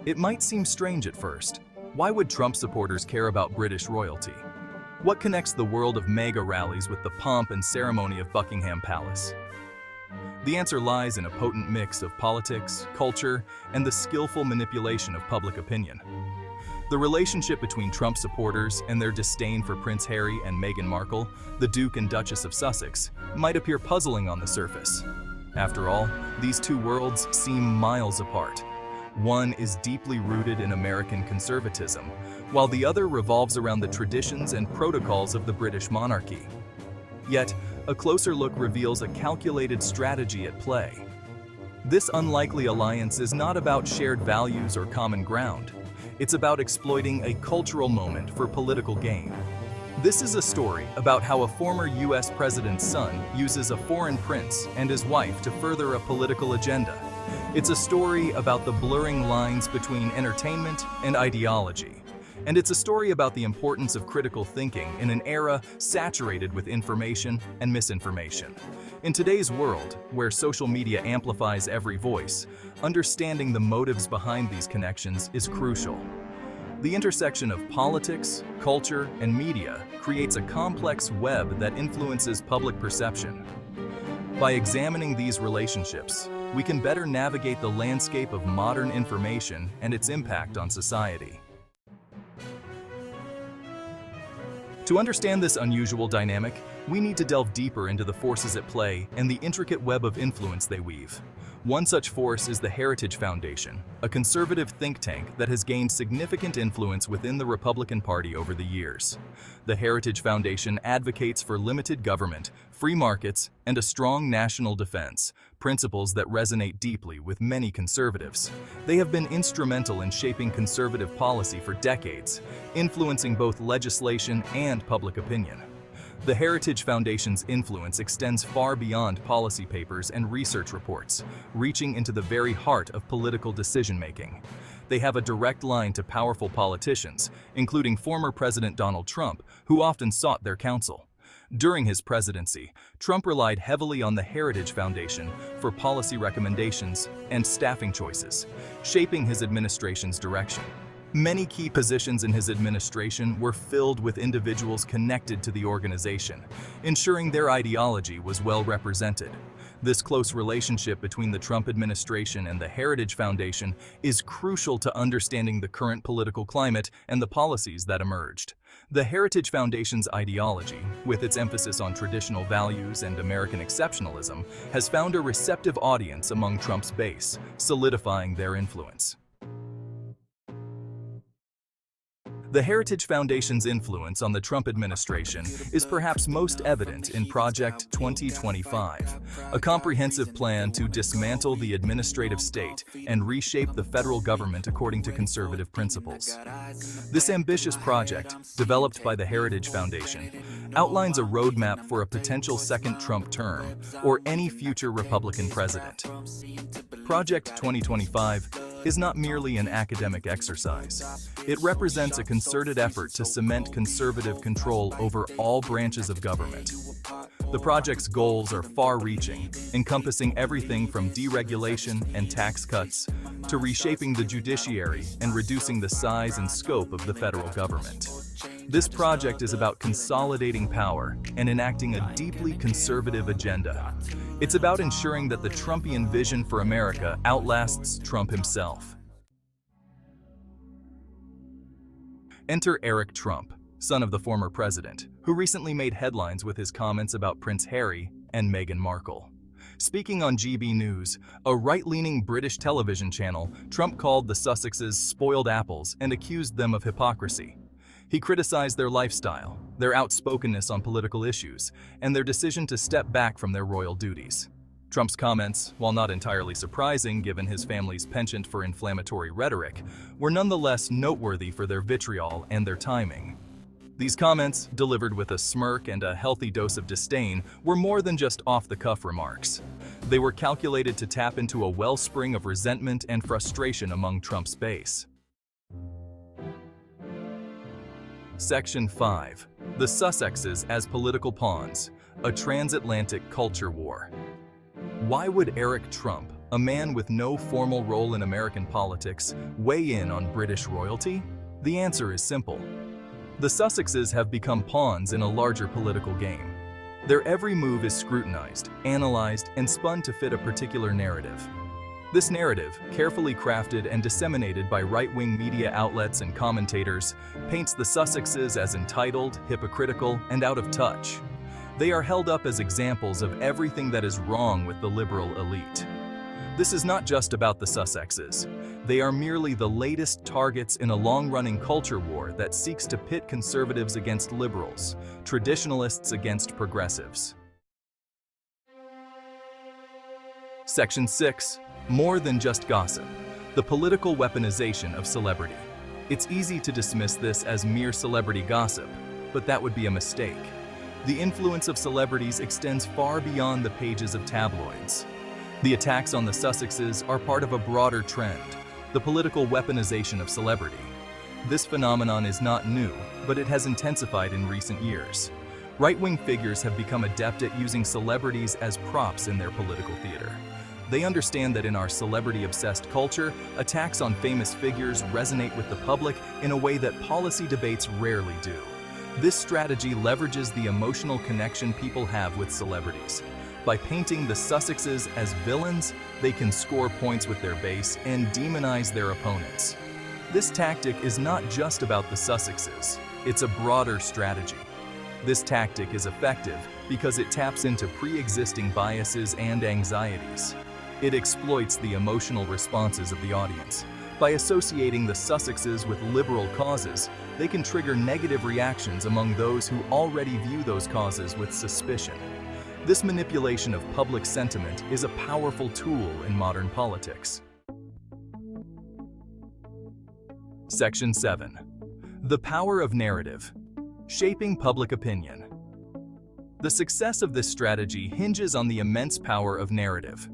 It might seem strange at first. Why would Trump supporters care about British royalty? What connects the world of mega rallies with the pomp and ceremony of Buckingham Palace? The answer lies in a potent mix of politics, culture, and the skillful manipulation of public opinion. The relationship between Trump supporters and their disdain for Prince Harry and Meghan Markle, the Duke and Duchess of Sussex, might appear puzzling on the surface. After all, these two worlds seem miles apart. One is deeply rooted in American conservatism, while the other revolves around the traditions and protocols of the British monarchy. Yet, a closer look reveals a calculated strategy at play. This unlikely alliance is not about shared values or common ground. It's about exploiting a cultural moment for political gain. This is a story about how a former US president's son uses a foreign prince and his wife to further a political agenda. It's a story about the blurring lines between entertainment and ideology. And it's a story about the importance of critical thinking in an era saturated with information and misinformation. In today's world, where social media amplifies every voice, understanding the motives behind these connections is crucial. The intersection of politics, culture, and media creates a complex web that influences public perception. By examining these relationships, we can better navigate the landscape of modern information and its impact on society. To understand this unusual dynamic, we need to delve deeper into the forces at play and the intricate web of influence they weave. One such force is the Heritage Foundation, a conservative think tank that has gained significant influence within the Republican Party over the years. The Heritage Foundation advocates for limited government, free markets, and a strong national defense, principles that resonate deeply with many conservatives. They have been instrumental in shaping conservative policy for decades, influencing both legislation and public opinion. The Heritage Foundation's influence extends far beyond policy papers and research reports, reaching into the very heart of political decision-making. They have a direct line to powerful politicians, including former President Donald Trump, who often sought their counsel. During his presidency, Trump relied heavily on the Heritage Foundation for policy recommendations and staffing choices, shaping his administration's direction. Many key positions in his administration were filled with individuals connected to the organization, ensuring their ideology was well represented. This close relationship between the Trump administration and the Heritage Foundation is crucial to understanding the current political climate and the policies that emerged. The Heritage Foundation's ideology, with its emphasis on traditional values and American exceptionalism, has found a receptive audience among Trump's base, solidifying their influence. The Heritage Foundation's influence on the Trump administration is perhaps most evident in Project 2025, a comprehensive plan to dismantle the administrative state and reshape the federal government according to conservative principles. This ambitious project, developed by the Heritage Foundation, outlines a roadmap for a potential second Trump term or any future Republican president. Project 2025 is not merely an academic exercise. It represents a concerted effort to cement conservative control over all branches of government. The project's goals are far-reaching, encompassing everything from deregulation and tax cuts to reshaping the judiciary and reducing the size and scope of the federal government. This project is about consolidating power and enacting a deeply conservative agenda. It's about ensuring that the Trumpian vision for America outlasts Trump himself. Enter Eric Trump, son of the former president, who recently made headlines with his comments about Prince Harry and Meghan Markle. Speaking on GB News, a right-leaning British television channel, Trump called the Sussexes spoiled apples and accused them of hypocrisy. He criticized their lifestyle, their outspokenness on political issues, and their decision to step back from their royal duties. Trump's comments, while not entirely surprising given his family's penchant for inflammatory rhetoric, were nonetheless noteworthy for their vitriol and their timing. These comments, delivered with a smirk and a healthy dose of disdain, were more than just off-the-cuff remarks. They were calculated to tap into a wellspring of resentment and frustration among Trump's base. Section 5. The Sussexes as Political Pawns, a Transatlantic Culture War. Why would Eric Trump, a man with no formal role in American politics, weigh in on British royalty? The answer is simple. The Sussexes have become pawns in a larger political game. Their every move is scrutinized, analyzed, and spun to fit a particular narrative. This narrative, carefully crafted and disseminated by right-wing media outlets and commentators, paints the Sussexes as entitled, hypocritical, and out of touch. They are held up as examples of everything that is wrong with the liberal elite. This is not just about the Sussexes. They are merely the latest targets in a long-running culture war that seeks to pit conservatives against liberals, traditionalists against progressives. Section 6. More than just gossip. The political weaponization of celebrity. It's easy to dismiss this as mere celebrity gossip, but that would be a mistake. The influence of celebrities extends far beyond the pages of tabloids. The attacks on the Sussexes are part of a broader trend, the political weaponization of celebrity. This phenomenon is not new, but it has intensified in recent years. Right-wing figures have become adept at using celebrities as props in their political theater. They understand that in our celebrity-obsessed culture, attacks on famous figures resonate with the public in a way that policy debates rarely do. This strategy leverages the emotional connection people have with celebrities. By painting the Sussexes as villains, they can score points with their base and demonize their opponents. This tactic is not just about the Sussexes, it's a broader strategy. This tactic is effective because it taps into pre-existing biases and anxieties. It exploits the emotional responses of the audience. By associating the Sussexes with liberal causes, they can trigger negative reactions among those who already view those causes with suspicion. This manipulation of public sentiment is a powerful tool in modern politics. Section 7. The power of narrative. Shaping public opinion. The success of this strategy hinges on the immense power of narrative.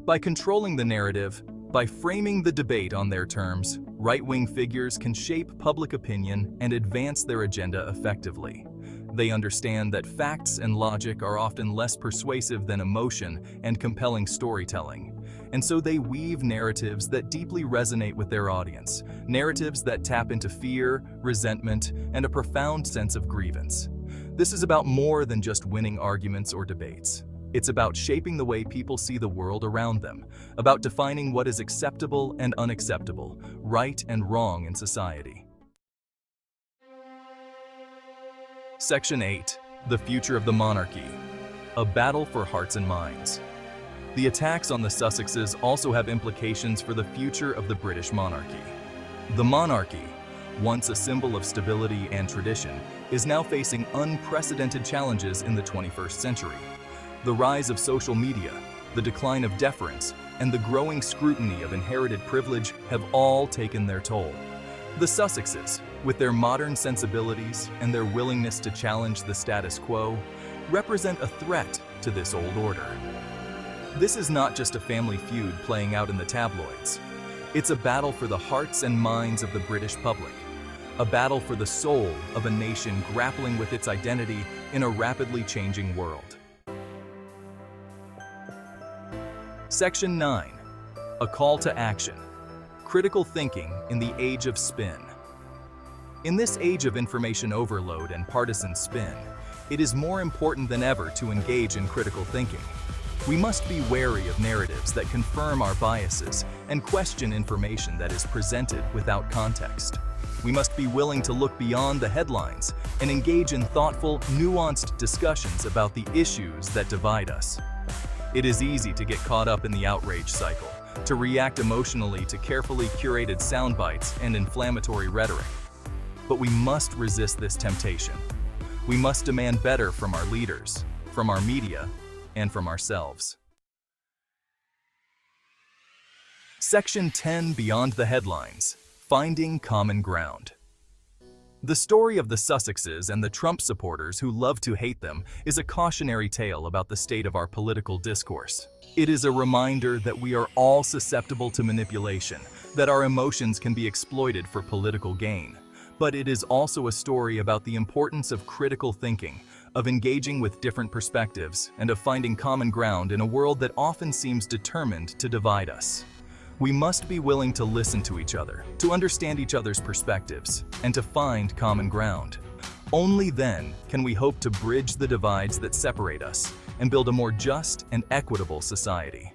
By controlling the narrative, by framing the debate on their terms, right-wing figures can shape public opinion and advance their agenda effectively. They understand that facts and logic are often less persuasive than emotion and compelling storytelling, and so they weave narratives that deeply resonate with their audience, narratives that tap into fear, resentment, and a profound sense of grievance. This is about more than just winning arguments or debates. It's about shaping the way people see the world around them, about defining what is acceptable and unacceptable, right and wrong in society. Section 8. The future of the monarchy. A battle for hearts and minds. The attacks on the Sussexes also have implications for the future of the British monarchy. The monarchy, once a symbol of stability and tradition, is now facing unprecedented challenges in the 21st century. The rise of social media, the decline of deference, and the growing scrutiny of inherited privilege have all taken their toll. The Sussexes, with their modern sensibilities and their willingness to challenge the status quo, represent a threat to this old order. This is not just a family feud playing out in the tabloids. It's a battle for the hearts and minds of the British public, a battle for the soul of a nation grappling with its identity in a rapidly changing world. Section 9. A call to action. Critical thinking in the age of spin. In this age of information overload and partisan spin, it is more important than ever to engage in critical thinking. We must be wary of narratives that confirm our biases and question information that is presented without context. We must be willing to look beyond the headlines and engage in thoughtful, nuanced discussions about the issues that divide us. It is easy to get caught up in the outrage cycle, to react emotionally to carefully curated sound bites and inflammatory rhetoric. But we must resist this temptation. We must demand better from our leaders, from our media, and from ourselves. Section 10. Beyond the headlines. Finding common ground. The story of the Sussexes and the Trump supporters who love to hate them is a cautionary tale about the state of our political discourse. It is a reminder that we are all susceptible to manipulation, that our emotions can be exploited for political gain. But it is also a story about the importance of critical thinking, of engaging with different perspectives, and of finding common ground in a world that often seems determined to divide us. We must be willing to listen to each other, to understand each other's perspectives, and to find common ground. Only then can we hope to bridge the divides that separate us and build a more just and equitable society.